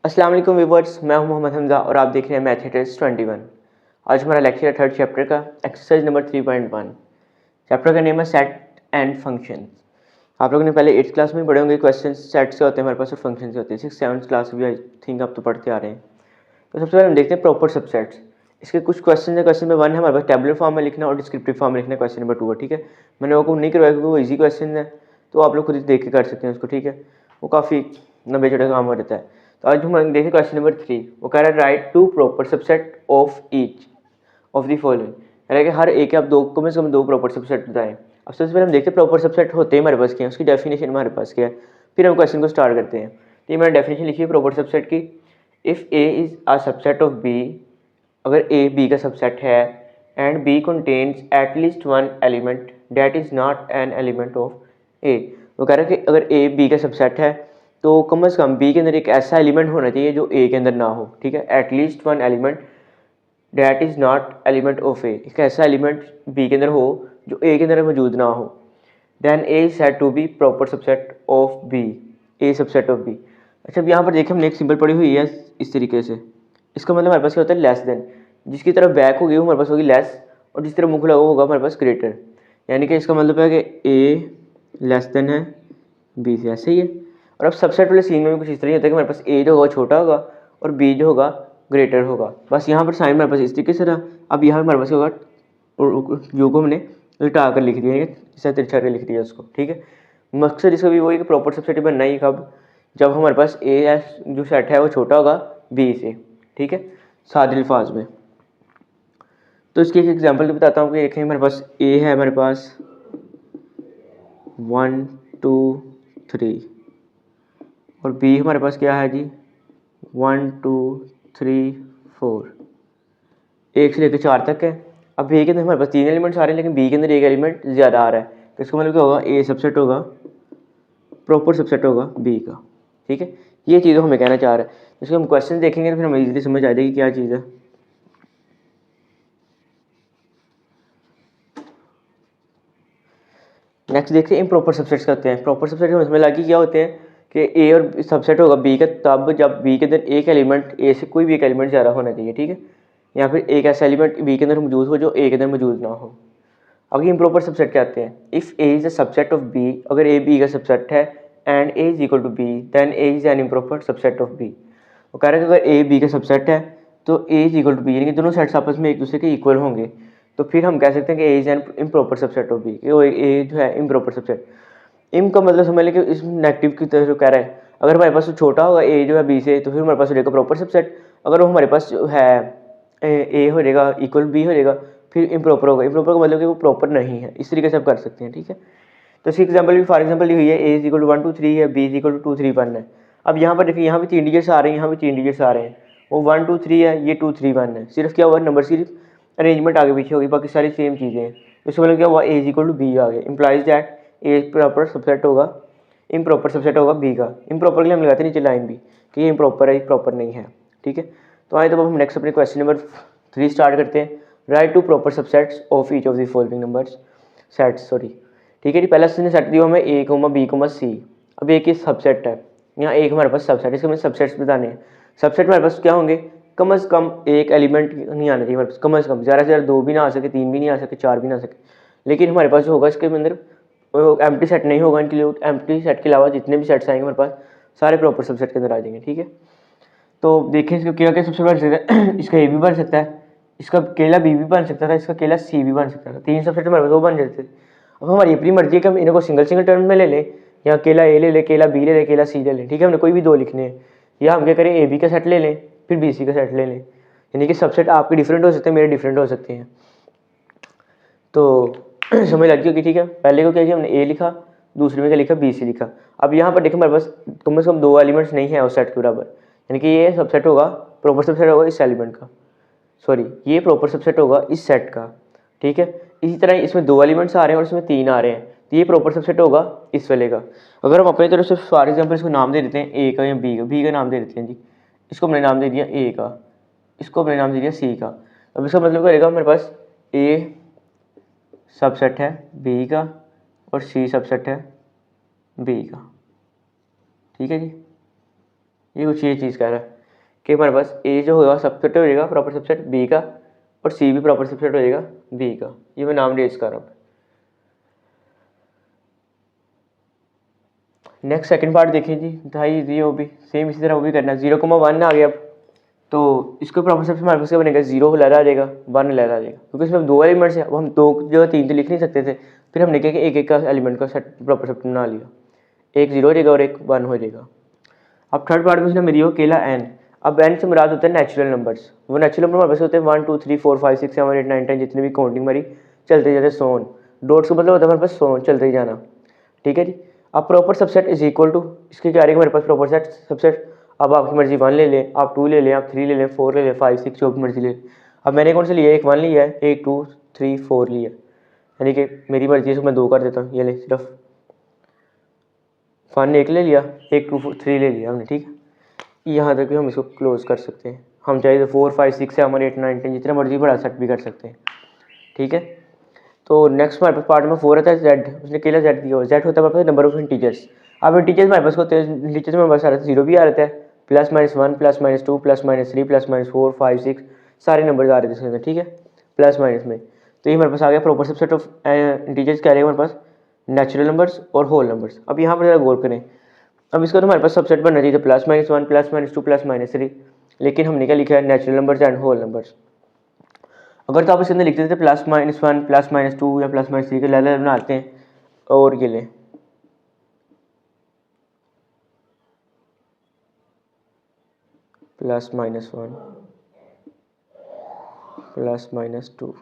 अस्सलाम वालेकुम व्यूअर्स, मैं हूं मोहम्मद हमजा और आप देख रहे हैं मैथमेटिक्स 21। आज हमारा लेक्चर है थर्ड चैप्टर का, एक्सरसाइज नंबर 3.1। चैप्टर का नेम है सेट एंड फंक्शन। आप लोगों ने पहले 8th क्लास में पढ़े होंगे क्वेश्चन सेट्स के होते हैं हमारे पास और फंक्शन के होते हैं। 6th 7th क्लास भी आई थिंक आप तो पढ़ते आ रहे हैं। तो सबसे पहले हम देखते हैं प्रॉपर सबसेट्स। इसके कुछ क्वेश्चन है। क्वेश्चन नंबर 1 है हमारे पास टेबुलर फॉर्म में लिखना और डिस्क्रिप्टिव फॉर्म में लिखना। क्वेश्चन नंबर 2 है, ठीक है। मैंने वो नहीं करवाया क्योंकि वो ईजी क्वेश्चन है, तो आप लोग खुद ही देख के कर सकते हैं उसको, ठीक है। वो काफ़ी लंबे छोटे काम हो जाता है। तो आज हम देखें क्वेश्चन नंबर 3। वो कह रहा है write to proper subset of each of the following. कह रहा है कि हर एक आप दो कम से कम 2 प्रॉपर सबसेट बताएं। अब सबसे पहले हम देखते हैं प्रॉपर सबसेट होते हैं हमारे पास क्या है, उसकी डेफिनेशन हमारे पास क्या है, फिर हम क्वेश्चन को स्टार्ट करते हैं। तो ये मैंने डेफिनेशन लिखी है प्रॉपर सबसेट की। If A is a subset of B, अगर ए बी का सबसेट है and B contains at least one element that is not an element of A. वो कह रहा है कि अगर ए बी का सबसेट है तो कम से कम बी के अंदर एक ऐसा एलिमेंट होना चाहिए जो ए के अंदर ना हो, ठीक है। At least one element that is not element of A, एक ऐसा एलिमेंट बी के अंदर हो जो ए के अंदर मौजूद ना हो। Then A is said to be proper subset of B, A subset of B. अच्छा, अब यहाँ पर देखिए हमने एक सिंबल पढ़ी हुई है इस तरीके से। इसका मतलब हमारे पास क्या होता है, लेस देन। जिसकी तरफ बैक होगी वो हमारे पास होगी लेस, और जिस तरफ मुख लगा होगा हमारे पास ग्रेटर। यानी कि इसका मतलब है कि ए लेस देन है बी से, ऐसे ही है। और अब सबसेट वाले सीन में भी कुछ इस तरह ही होता है कि हमारे पास ए जो होगा छोटा होगा और बी जो होगा ग्रेटर होगा। बस यहाँ पर साइन हमारे पास इस तरीके से रहा। अब यहाँ हमारे पास होगा यू को हमने उल्टा कर लिख दिया, इस तिरछा कर लिख दिया उसको, ठीक है। मकसद इसका भी वही कि प्रॉपर सबसेट बनना ही कब, जब हमारे पास ए जो सेट है वो छोटा होगा बी से, ठीक है, सादे अल्फाज में। तो इसकी एक एग्जांपल तो बताता हूँ कि देखें हमारे पास ए है, हमारे पास 1 2 3 और बी हमारे पास क्या है जी 1 2 3 4, 1 से लेकर 4 तक है। अब बी के अंदर हमारे पास 3 एलिमेंट्स आ रहे हैं लेकिन बी के अंदर एक एलिमेंट ज़्यादा आ रहा है, तो इसका मतलब क्या होगा, ए सबसेट होगा, प्रॉपर सबसेट होगा बी का, ठीक है। ये चीज़ हमें कहना चाह रहा है। इसको हम क्वेश्चन देखेंगे तो फिर हमें इजीली समझ आ जाएगी क्या चीज़ है। नेक्स्ट देखते हैं इम्प्रॉपर सबसेट्स करते हैं। प्रॉपर सबसेट हमें समझ लगी क्या होते हैं कि ए और सबसेट होगा बी का तब जब बी के अंदर एक एलिमेंट ए से कोई भी एक एलिमेंट ज़्यादा होना चाहिए, ठीक है। या फिर एक ऐसा एलिमेंट बी के अंदर मौजूद हो जो ए के अंदर मौजूद ना हो। अब इम्प्रॉपर सबसेट क्या आते हैं, if A is a subset of B, अगर ए बी का सबसेट है and A is equal to B then A is an improper subset of B. वो कह रहा है कि अगर ए बी का सबसेट है तो ए इज इक्वल टू बी, यानी कि दोनों सेट्स आपस में एक दूसरे के इक्वल होंगे, तो फिर हम कह सकते हैं कि A is an improper subset of B. A जो है इम्प्रॉपर सबसेट, इम का मतलब समझ लें कि इस नेगेटिव की तरह जो कह रहा है, अगर हमारे पास छोटा होगा ए जो है बी से तो फिर हमारे पास हो जाएगा प्रॉपर सबसेट। अगर वो हमारे पास जो है ए हो जाएगा इक्वल बी हो जाएगा, फिर इम्प्रॉपर होगा। इम्प्रॉपर का मतलब कि वो प्रॉपर नहीं है। इस तरीके से आप कर सकते हैं, ठीक है। तो इसकी एग्जाम्पल भी फॉर एग्जाम्पल ली हुई है, ए इज इक्वल टू 1 2 3 है, बी इज इक्वल टू 2 3 1 है। अब यहाँ पर देखिए यहाँ भी 3 डिजिट्स आ रहे हैं, यहाँ भी 3 डिजिट्स आ रहे हैं। वो 1 2 3 है, ये 2 3 1 है। सिर्फ क्या हुआ, नंबर सिर्फ अरेंजमेंट आगे पीछे होगी, बाकी सारी सेम चीज़ें हैं। इसका मतलब क्या हुआ, ए इज इक्वल टू बी आ गया, implies that A proper subset होगा, इम्प्रॉपर सबसेट होगा बी का। इम्प्रॉपर के लिए हम लगाते नीचे लाइन भी कि ये इम्प्रॉपर है, प्रॉपर नहीं है, ठीक है। तो आए तो अब हम नेक्स्ट अपने क्वेश्चन नंबर 3 स्टार्ट करते हैं। Write to proper subsets of each of the following numbers sets, sorry, ठीक है जी। पहला ने सेट दिया हमें A comma B comma C. अब एक ही सबसेट है, यहाँ एक हमारे पास सबसेट, इसके हमें सबसेट्स बताने हैं। सबसेट हमारे पास क्या होंगे, कम से कम एक एलिमेंट नहीं आना चाहिए हमारे पास, कम से कम, ज़्यादा से ज़्यादा 2 भी ना आ सके, 3 भी नहीं आ सके, 4 भी ना आ सके। लेकिन हमारे पास जो होगा इसके अंदर एम्प्टी सेट नहीं होगा, इंक्लूड एम्प्टी सेट के अलावा जितने भी सेट्स आएंगे हमारे पास सारे प्रॉपर सबसेट के अंदर आ जाएंगे, ठीक है। तो देखें इसको क्या क्या सबसे बन सकता है इसका ए भी बन सकता है, इसका अकेला बी भी बन सकता था, इसका अकेला सी भी बन सकता था। 3 सबसेट हमारे पास वो बन जाते थे। अब हमारी अपनी मर्जी है कि हम इनको सिंगल सिंगल टर्म में ले लें, या अकेला ए ले लें, अकेला बी ले लें, अकेला सी ले लें, ठीक है। हमने कोई भी 2 लिखने हैं, या हम क्या करें, ए बी का सेट ले लें फिर बी सी का सेट ले लें। यानी कि सबसेट आपके डिफरेंट हो सकते हैं, मेरे डिफरेंट हो सकते हैं। तो समझ लग गई होगी, ठीक है। पहले को क्या किया हमने, ए लिखा, दूसरे में क्या लिखा, बी सी लिखा। अब यहाँ पर देखिए हमारे पास कम से कम 2 एलिमेंट्स नहीं है उस सेट के बराबर, यानी कि ये सबसेट होगा, प्रॉपर सबसेट होगा इस एलिमेंट का, सॉरी ये प्रॉपर सबसेट होगा इस सेट का, ठीक है। इसी तरह इसमें 2 एलिमेंट्स आ रहे हैं और इसमें 3 आ रहे हैं, तो ये प्रॉपर सबसेट होगा इस वाले का। अगर हम अपनी तरफ से फॉर एग्जाम्पल इसको नाम दे देते हैं ए का या बी का नाम दे देते हैं जी, इसको हमने नाम दे दिया ए का, इसको हमने नाम दे दिया सी का। अब इसका मतलब करेगा हमारे पास ए सबसेट है बी का और सी सबसेट है बी का, ठीक है जी। ये कुछ ये चीज़ कह रहा है। कि हमारे पास ए जो होगा सबसेट हो जाएगा प्रॉपर सबसेट बी का, और सी भी प्रॉपर सबसेट हो जाएगा बी का। ये मैं नाम रेज कर रहा हूँ। नेक्स्ट सेकंड पार्ट देखें जी, ढाई इजी वो भी सेम इसी तरह वो भी करना है। 0,1 आ गया अब, तो इसको प्रॉपर सबसेट हमारे पास क्या बनेगा, 0 लहरा आ जाएगा, 1 लहरा आ जाएगा, क्योंकि इसमें 2 एलिमेंट्स है। अब हम 2 जगह 3 तो लिख नहीं सकते थे, फिर हमने क्या कि एक एक का एलिमेंट का सेट प्रॉपर सबसेट बना लिया, एक 0 हो जाएगा और एक 1 हो जाएगा। अब थर्ड पार्ट में उसने मेरी हो केला एन। अब एन से मुराद होता है नेचुरल नंबर्स। वो नेचुरल नंबर हमारे पास होते हैं 1 2 3 4 5 6 7 8 9 10, जितने भी काउंटिंग हमारी चलते जाते सोन। डॉट्स का मतलब होता है हमारे पास सोन चलते ही जाना, ठीक है जी। अब proper subset is equal to, इसकी क्या रहेगा हमारे पास प्रॉपर सेट सबसेट। अब आपकी मर्जी 1 ले लें, आप 2 ले लें, आप 3 ले लें, 4 ले लें, 5 6 जो भी मर्जी ले। अब मैंने कौन सा लिया, एक 1 लिया है, एक 2 3 4 लिया, यानी कि मेरी मर्जी है, इसको मैं 2 कर देता हूँ। ये ले सिर्फ 1 एक ले लिया, एक 2 3 ले लिया हमने, ठीक है। यहाँ तक भी हम इसको क्लोज कर सकते हैं। हम चाहे तो 4 5 6 7 8 9 10 जितना मर्जी बड़ा सेट भी कर सकते हैं, ठीक है। तो नेक्स्ट हमारे पास पार्ट में 4 आता है जेड। उसने केला जेड दिया हुआ, जेड होता है हमारे पास नंबर ऑफ इंटीजर्स। अब इंटीजर्स हमारे पास होते हैं, इंटीजर्स में हमारे पास आ रहा है 0 भी आ रहा है, +-1 +-2 +-3 +-4 5 6 सारे नंबर आ रहे थे इसके अंदर, ठीक है, प्लस माइनस में। तो ये हमारे पास आ गया प्रॉपर सबसेट ऑफ इंटीजर्स, क्या रहेगा हमारे पास नेचुरल नंबर्स और होल नंबर्स। अब यहाँ पर जरा गौर करें, अब इसका तो हमारे पास सबसेट बनना चाहिए +-1 +-2 +-3, लेकिन हमने क्या लिखा है natural numbers and whole numbers. अगर तो आप इसके अंदर लिखते थे +-1 +-2 या +-3 के लेवल बनाते हैं, और ये लें +-1 +-2,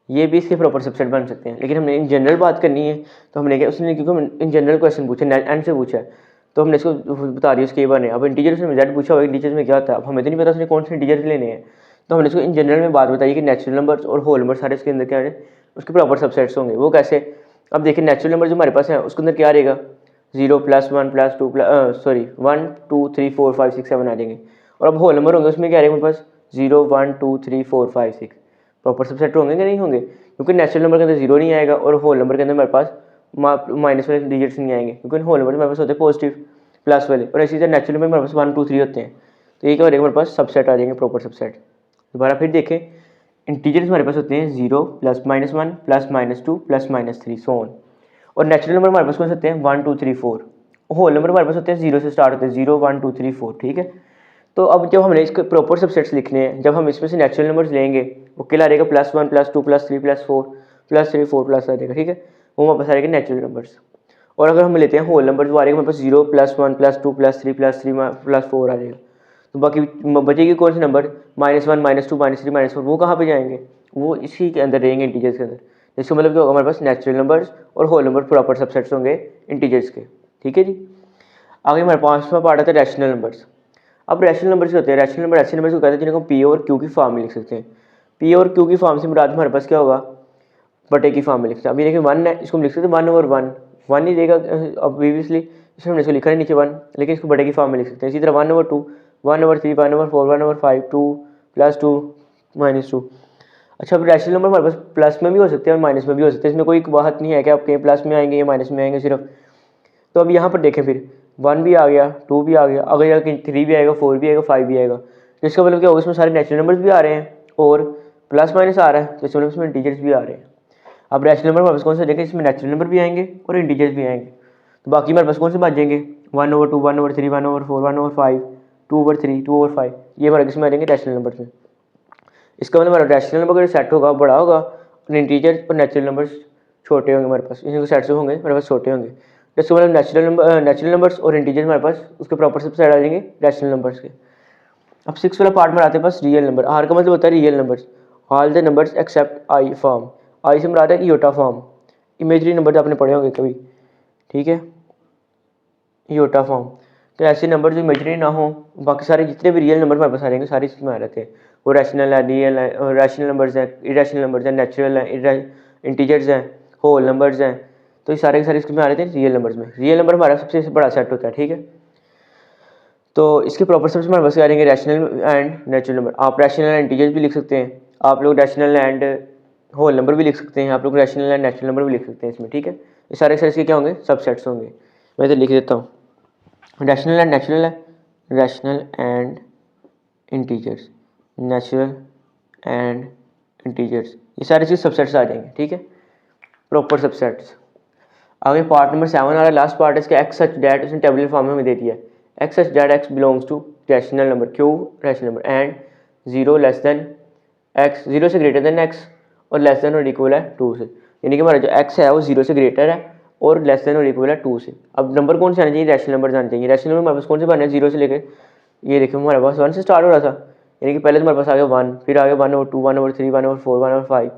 ये भी इसके प्रॉपर सबसेट बन सकते हैं। लेकिन हमने इन जनरल बात करनी है, तो हमने क्या उसने, क्योंकि हम इन जनरल क्वेश्चन पूछे एंड से पूछा है, तो हमने इसको बता रही है उसके बने। अब इंटीजर्स में जेड पूछा हुआ, इंटीजर्स में क्या होता है, अब हमें तो नहीं पता उसने कौन से इंटीजर्स लेने हैं, तो हमने इसको इन जनरल में बात बताई कि नेचुरल नंबर्स और होल नंबर सारे इसके अंदर क्या है, उसके प्रॉपर सबसेट्स होंगे। वो कैसे, अब देखिए नेचुरल नंबर जो हमारे पास है उसके अंदर क्या रहेगा, 0 +-1 +-2 1 2 3 4 5 6 7 आ जाएंगे। और अब होल नंबर होंगे, उसमें क्या रहेगा हमारे पास 0 1 2 3 4 5 6 प्रॉपर सबसेट होंगे कि नहीं होंगे, क्योंकि नेचुरल नंबर के अंदर 0 नहीं आएगा और होल नंबर के अंदर हमारे पास माइनस वाले डिजिट्स नहीं आएंगे, क्योंकि होल नंबर हमारे पास होते हैं पॉजिटिव प्लस वाले, और इसी तरह नेचुरल नंबर हमारे पास 1 2 3 होते हैं। तो ये क्या हो जाएगा हमारे पास सबसेट आ जाएंगे प्रॉपर सबसेट। दोबारा फिर देखें, इंटीजर्स हमारे पास होते हैं 0 +-1 +-2 +-3 सो ऑन, और नेचुरल नंबर हमारे पास कौन से होते हैं 1 2 3 4, होल नंबर हमारे पास होते हैं 0 से स्टार्ट होते हैं 0 1 2 3 4, ठीक है। तो अब जब हमने इसके प्रॉपर सबसेट्स लिखने हैं, जब हम इसमें से नेचुरल नंबर्स लेंगे, वो क्या रहेगा +-1 +-2 +-3 +-4 +3 4 प्लस आ जाएगा, ठीक है, वो हमारे पास आ जाएगा नेचुरल नंबर्स। और अगर हम लेते हैं होल नंबर्स, वो आ जाएगा हमारे पास 0 +-1 +-2 +-3 +4 आ जाएगा। तो बाकी बचेगी कौन से नंबर, -1 -2 -3 -4, वो कहाँ पे जाएंगे, वो इसी के अंदर रहेंगे इंटीजर्स के अंदर। जिसका मतलब क्या होगा हमारे पास नेचुरल नंबर्स और होल नंबर प्रॉपर सबसेट्स होंगे इंटीजर्स के, ठीक है जी। आगे हमारे 5वां पार्ट आता है रैशनल नंबर्स। अब रैशनल नंबर्स होते हैं, रैशनल नंबर ऐसे नंबर्स को कहते हैं जिनको पी और क्यू की फॉर्म में लिख सकते हैं। पी और क्यू की फॉर्म से मुराद हमारे पास क्या होगा, बटे की फॉर्म में लिखते हैं। अभी देखिए 1 है, इसको हम लिख सकते हैं 1/1, 1 ही देगा ऑब्वियसली, इसमें हमने इसको लिखा है नीचे 1, लेकिन इसको बटे की फॉर्म में लिख सकते हैं। इसी तरह 1/2 1/3 1/4 1/5 2 +2 -2। अच्छा, अब रैशनल नंबर हमारे पास प्लस में भी हो सकते हैं और माइनस में भी हो सकते हैं, इसमें कोई बात नहीं है कि आप कहीं प्लस में आएंगे या माइनस में आएंगे सिर्फ। तो अब यहाँ पर देखें, फिर 1 भी आ गया, 2 भी आ गया, अगर यहाँ 3 भी आएगा, 4 भी आएगा, 5 भी आएगा, तो इसका मतलब क्या होगा, इसमें सारे नेचुरल नंबर्स भी आ रहे हैं और प्लस माइनस आ रहा है, तो इसमें इंटीजर्स भी आ रहे हैं। अब रैशनल नंबर हमारे पास कौन से देखें, इसमें नेचुरल नंबर भी आएंगे और इंटीजर्स भी आएंगे, तो बाकी हमारे पास कौन से बच जाएंगे 1/2 1/3 1/4 1/5 2/3 2/5, ये हमारे किस में आ जाएंगे रैशनल नंबर्स में। इसका मतलब हमारा रैशनल नंबर अगर सेट होगा बड़ा होगा और इंटीजर और नेचुरल नंबर्स छोटे होंगे हमारे पास, इनके सेट्स होंगे हमारे पास छोटे होंगे। जैसे मतलब नेचुरल नंबर्स और इंटीजर हमारे पास उसके प्रॉपर सबसे साइड आ जाएंगे रैशनल नंबर्स के। अब 6 वाला पार्ट में आते हैं पास रियल नंबर। आर का मतलब होता है real numbers, all the numbers except I form. I से मराद है इयोटा फॉर्म, इमेजरी नंबर आपने पढ़े होंगे कभी, ठीक है, इयोटा फॉर्म। तो ऐसे नंबर जो इमेजरी ना हो, बाकी सारे जितने भी रियल नंबर हमारे पास आ जाएंगे सारे इसमें आ जाते हैं। वो रैशनल है, रियल है, रैशनल नंबर्स हैं, इरेशनल नंबर्स हैं, नेचुरल हैं, इंटीजर्स हैं, होल नंबर्स हैं, तो ये सारे के सारे इसमें आ रहे थे रियल नंबर्स में। रियल नंबर हमारा सबसे बड़ा सेट होता है, ठीक है। तो इसके प्रॉपर सबसे हमारे पास आ जाएंगे रैशनल एंड नेचुरल नंबर। आप रैशनल एंड इंटीजर्स भी लिख सकते हैं, आप लोग रैशनल एंड होल नंबर भी लिख सकते हैं, आप लोग रैशनल एंड नेचुरल नंबर भी लिख सकते हैं इसमें, ठीक है। ये सारे के सारे इसके क्या होंगे, सबसेट्स होंगे। मैं इधर लिख देता हूँ, रैशनल एंड नेचुरल है, rational and integers, natural and integers, ये सारी चीज़ सबसेट्स आ जाएंगे, ठीक है, प्रॉपर सबसेट्स। आगे पार्ट नंबर 7 आ रहा है, लास्ट पार्ट है इसका, एक्स सच डैट, उसने टेबुलर फॉर्म में हमें दे दिया है, x such that x belongs to rational number, Q rational number, and 0 less than x, 0 से ग्रेटर देन एक्स और लेस देन और इक्वल है 2 से, यानी कि हमारा जो एक्स है वो 0 से ग्रेटर है और लेस देन और इक्वल है 2 से। अब नंबर कौन से आने चाहिए, रैशनल नंबर आने चाहिए। रैशनल नंबर हमारे पास कौन से बने हैं, 0 से लेकर, ये देखिए हमारे पास 1 से स्टार्ट हो रहा था, यानी कि पहले तो हमारे पास आ गया 1, फिर आ गया 1/2, 1/3, 1/4, 1/5,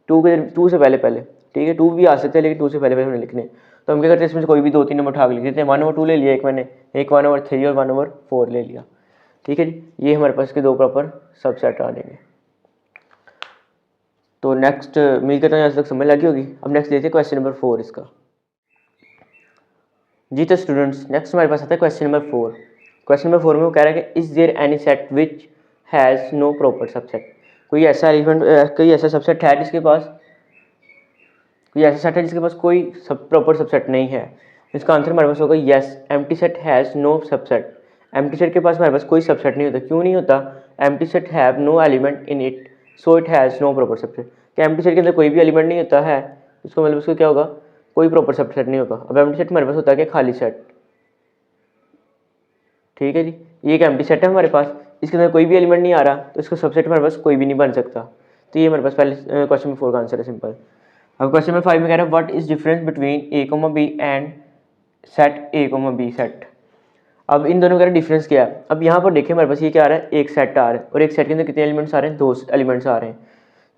2 से पहले, ठीक है, 2 भी आ सकते हैं लेकिन 2 से पहले हमने लिखने। तो हम क्या करते हैं, इसमें से कोई भी 2-3 नंबर उठा के लिख देते हैं, 1/2 ले लिया एक मैंने, एक 1/3 और 1/4 ले लिया, ठीक है जी। ये हमारे पास के दो प्रॉपर सबसेट आ जाएंगे। तो नेक्स्ट उम्मीद करता हूँ यहाँ तक समझ लगी होगी। अब नेक्स्ट देखते हैं क्वेश्चन नंबर 4 इसका। जी तो स्टूडेंट्स नेक्स्ट हमारे पास आता है क्वेश्चन नंबर 4। क्वेश्चन नंबर 4 में वो कह रहा है कि is there any set which has no proper subset, कोई ऐसा एलिमेंट, कोई ऐसा सबसेट है जिसके पास, कोई ऐसा सेट है जिसके पास कोई प्रॉपर सबसेट नहीं है। इसका आंसर हमारे पास होगा yes, empty set has no subset. Empty set के पास हमारे पास कोई सबसेट नहीं होता, क्यों नहीं होता, empty set have no element in it so it has no proper subset. क्या एम्प्टी सेट के अंदर कोई भी एलिमेंट नहीं होता है, इसको मतलब उसको क्या होगा, कोई प्रॉपर सबसेट नहीं होगा। अब एम्प्टी सेट हमारे पास होता है कि खाली सेट, ठीक है जी, ये एक एम्प्टी सेट है हमारे पास, इसके अंदर कोई भी एलिमेंट नहीं आ रहा तो इसका सबसेट हमारे पास कोई भी नहीं बन सकता। तो ये हमारे पास पहले क्वेश्चन नंबर 4 का आंसर है, सिंपल। अब क्वेश्चन नंबर 5 में कह रहा है what is difference between A comma B and set A comma B set. अब इन दोनों का डिफरेंस क्या है। अब यहाँ पर देखिए हमारे पास ये क्या आ रहा है, एक सेट आ रहा है और एक सेट के अंदर कितने एलिमेंट्स आ रहे हैं, 2 एलिमेंट्स आ रहे हैं।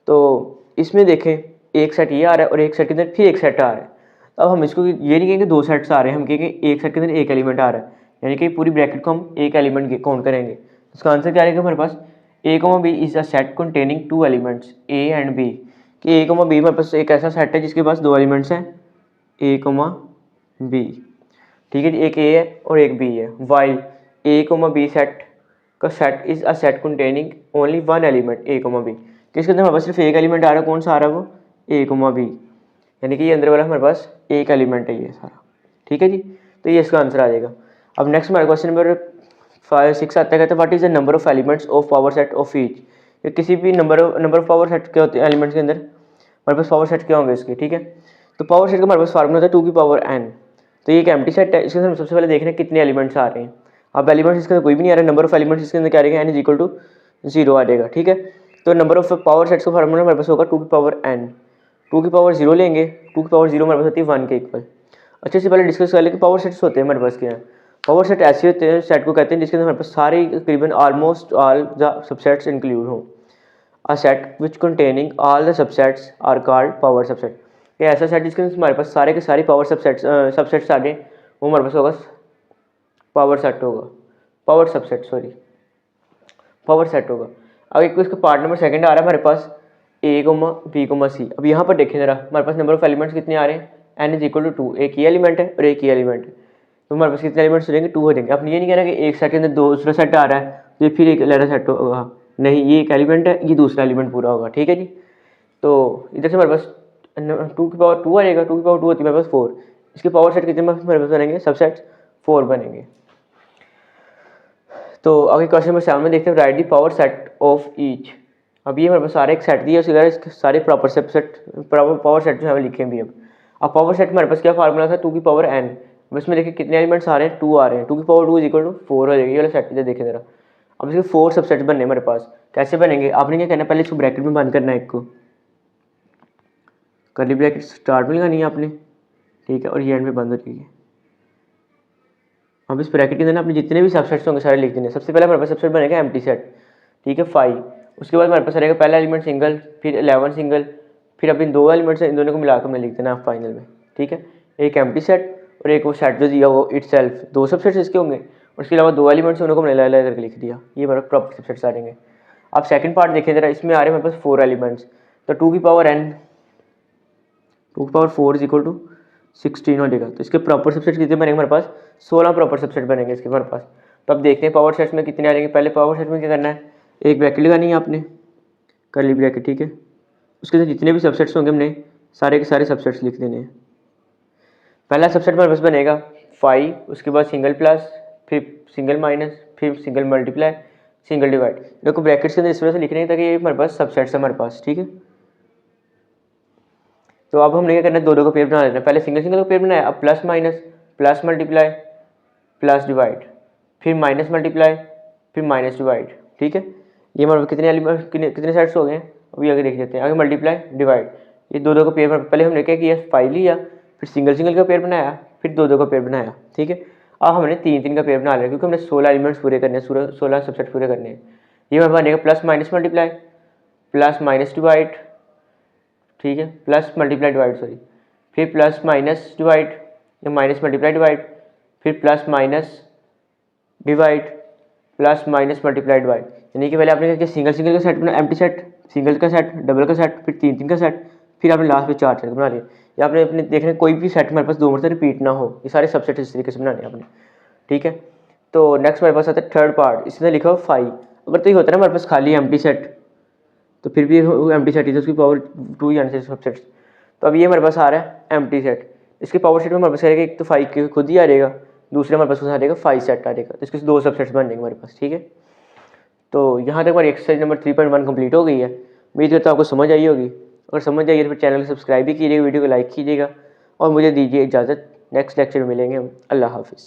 तो इसमें देखें एक सेट ये आ रहा है और एक सेट के अंदर फिर एक सेट आ रहा है। अब हम इसको ये नहीं कहेंगे 2 सेट्स आ रहे हैं, हम कहेंगे एक सेट के अंदर एक एलिमेंट आ रहा है, यानी कि पूरी ब्रैकेट को हम एक एलिमेंट काउंट करेंगे। इसका आंसर क्या रहेगा हमारे पास, A comma B is a set containing 2 elements A and B, कि ए कोमा बी हमारे पास एक ऐसा सेट है जिसके पास 2 एलिमेंट्स हैं, ए कोमा बी, ठीक है जी, एक ए है और एक बी है। While A comma B set का set is a set containing only 1 element A comma B, कि इसके अंदर हमारे पास सिर्फ एक एलिमेंट आ रहा है, कौन सा आ रहा है वो, ए कोमा बी, यानी कि ये अंदर वाला हमारे पास एक एलिमेंट है ये सारा, ठीक है जी। तो ये इसका आंसर आ जाएगा। अब नेक्स्ट हमारे क्वेश्चन नंबर 6 आता है, कहते हैं what is the number of elements of power set of each. किसी भी नंबर ऑफ पावर सेट क्या होते हैं एलिमेंट्स के अंदर, हमारे पास पावर सेट क्या होंगे इसके, ठीक है। तो पावर सेट का हमारे पास फार्मूला होता है 2 की पावर n। तो ये एक एम्प्टी सेट है, इसके अंदर हम सबसे पहले देख रहे हैं कितने एलिमेंट्स आ रहे हैं। अब एलिमेंट्स इसके अंदर कोई भी नहीं आ रहा है, नंबर ऑफ एलिमेंट्स इसके अंदर क्या रहेगा, n इज इक्वल टू 0 आ जाएगा, ठीक है। तो नंबर ऑफ पावर सेट्स का फार्मूला हमारे पास होगा 2 की पावर n, 2 की पावर 0 लेंगे, 2 की पावर 0 हमारे पास होती है 1 के इक्वल। अच्छे से पहले डिस्कस कर लें कि पावर सेट्स होते हैं हमारे पास क्या है। पावर सेट ऐसे होते हैं, सेट को कहते हैं जिसके अंदर हमारे पास सारे तकरीबन almost all the subsets include हों। A set which containing all the subsets are called power subset. ये ऐसा सेट जिसके अंदर हमारे पास सारे के सारे पावर सबसेट्स आ गए, वो हमारे पास होगा पावर सेट होगा, power subset sorry power set होगा। अब एक इसका पार्ट नंबर 2 आ रहा है हमारे पास A comma B comma C. अब यहाँ पर देखें जरा, हमारे पास नंबर ऑफ एलिमेंट्स कितने आ रहे हैं, n इज इक्वल टू 2, एक ही एलिमेंट है और एक ही एलिमेंट है, तो हमारे पास कितने एलिमेंट्स हो जाएंगे, 2 हो जाएंगे। अब ये नहीं कहना कि एक सेट के अंदर दूसरा सेट आ रहा है तो ये फिर एक लेरा सेट होगा, नहीं, ये एक एलिमेंट है, ये दूसरा एलिमेंट पूरा होगा, ठीक है जी। तो इधर से हमारे पास 2 की पावर 2 आ जाएगा, 2 की पावर 2 होती है हमारे पास 4, इसके पावर सेट कितने हमारे पास बनेंगे, सबसेट 4 बनेंगे। तो आगे क्वेश्चन नंबर 7 में देखते हैं right the power set of each. अब ये हमारे पास सारे एक सेट दिए, उसके अगर इसके सारे प्रॉपर सबसेट पावर सेट जो है लिखे भी। अब पावर सेट हमारे पास क्या फार्मूला था, 2 की पावर n। अब इसमें देखिए कितने एलिमेंट्स आ रहे हैं, 2 आ रहे हैं, 2 की पावर 2 इज इक्वल टू 4 हो जाएगी, ये वाला सेट इधर देखें जरा। अब इसके 4 सबसेट बनने हमारे पास, कैसे बनेंगे, आपने क्या करना है, पहले इसको ब्रैकेट में बंद करना है, एक को कर्ली ब्रैकेट स्टार्ट में लगानी है आपने, ठीक है, और ये एंड में बंद हो जाएगी। अब इस ब्रैकेट के अंदर आपने जितने भी सबसेट्स होंगे सारे लिख देने। सबसे पहले हमारे पास सबसेट बनेगा एम्प्टी सेट, ठीक है, 5। उसके बाद हमारे पास रहेगा पहला एलिमेंट सिंगल, फिर 11 सिंगल, फिर अब इन 2 एलिमेंट्स हैं, इन दोनों को मिलाकर मैं लिख देना आप फाइनल में, ठीक है। एक एम्प्टी सेट और एक वो सेट जो दिया वो इटसेल्फ, 2 सबसेट्स इसके होंगे, और उसके अलावा 2 एलिमेंट्स उनको मैंने अलग अलग करके लिख दिया, ये हमारा प्रॉपर सबसेट्स आ जाएंगे। अब सेकंड पार्ट देखें जरा, इसमें आ रहे हैं हमारे पास 4 एलिमेंट्स, तो 2 की पावर n, 2 की पावर 4 इज इक्वल टू 16 हो जाएगा। तो इसके प्रॉपर सबसेट कितने बनेंगे हमारे पास, 16 प्रॉपर सबसेट बनेंगे इसके हमारे पास। तो अब देखते हैं पावर सेट्स में कितने आ जाएंगे। पहले पावर सेट में क्या करना है, एक ब्रैकेट लगानी है आपने, कर्ली ब्रैकेट, ठीक है, उसके अंदर जितने भी सबसेट्स होंगे हमने सारे के सारे सबसेट्स लिख देने हैं। पहला सबसेट हमारे पास बनेगा 5, उसके बाद सिंगल प्लस, फिर सिंगल माइनस, फिर सिंगल मल्टीप्लाई, सिंगल डिवाइड। देखो ब्रैकेट्स के अंदर इस वजह से लिख रहे हैं ताकि ये हमारे पास सबसेट्स है हमारे पास, ठीक है। तो अब हमने क्या करना है, दो दो का पेयर बना लेना है। पहले सिंगल सिंगल का पेयर बनाया, अब plus minus, plus multiply, plus divide, फिर माइनस मल्टीप्लाई, फिर माइनस डिवाइड, ठीक है। ये हमारे पास कितने एलिमेंट कितने सेट्स हो गए हैं, अभी आगे देख लेते हैं। आगे मल्टीप्लाई डिवाइड, ये दो दो का पेयर पहले हमने क्या किया, फाइव लिया, फिर सिंगल सिंगल का पेयर बनाया, फिर दो दो का पेयर बनाया, ठीक है। अब हमने तीन तीन का पेयर बना लिया क्योंकि हमने 16 एलिमेंट्स पूरे करने हैं, 16 सबसेट पूरे करने हैं। ये हमारे बनेगा plus minus multiply, plus minus divide, ठीक है, प्लस मल्टीप्लाई डिवाइड सॉरी, फिर प्लस माइनस डिवाइड या माइनस मल्टीप्लाई डिवाइड, फिर plus minus divide, plus minus multiply divide. यानी कि पहले आपने क्या किया, सिंगल सिंगल का सेट बना, एम्प्टी सेट, सिंगल का सेट, डबल का सेट, फिर तीन तीन का सेट, फिर आपने लास्ट में चार सेट बना लिया। या आपने अपने देखने कोई भी सेट हमारे पास दो बार से रिपीट ना हो, ये सारे सबसेट इस तरीके से बनाने हैं आपने, ठीक है। तो नेक्स्ट हमारे पास आता है थर्ड पार्ट, इसमें लिखा हो 5। अगर तो ये होता है ना हमारे पास खाली एम्प्टी सेट, तो फिर भी एम्प्टी सेट ही तो उसकी पावर 2 यानी से सबसेट्स। तो अब ये हमारे पास आ रहा है एम्प्टी सेट, इसके पावर सेट में हमारे पास रहेगा एक तो 5 के खुद ही आ जाएगा, दूसरे हमारे पास आ जाएगा 5 सेट आ जाएगा, तो इसके दो सबसेट्स बन जाएंगे हमारे पास, ठीक है। तो यहाँ तक हमारी एक्सरसाइज नंबर 3.1 कंप्लीट हो गई है। उम्मीद करता हूँ आपको समझ आई होगी। अगर समझ आई है तो फिर चैनल को सब्सक्राइब भी कीजिएगा, वीडियो को लाइक कीजिएगा और मुझे दीजिए इजाज़त। नेक्स्ट लेक्चर में मिलेंगे हम। अल्लाह हाफिज़।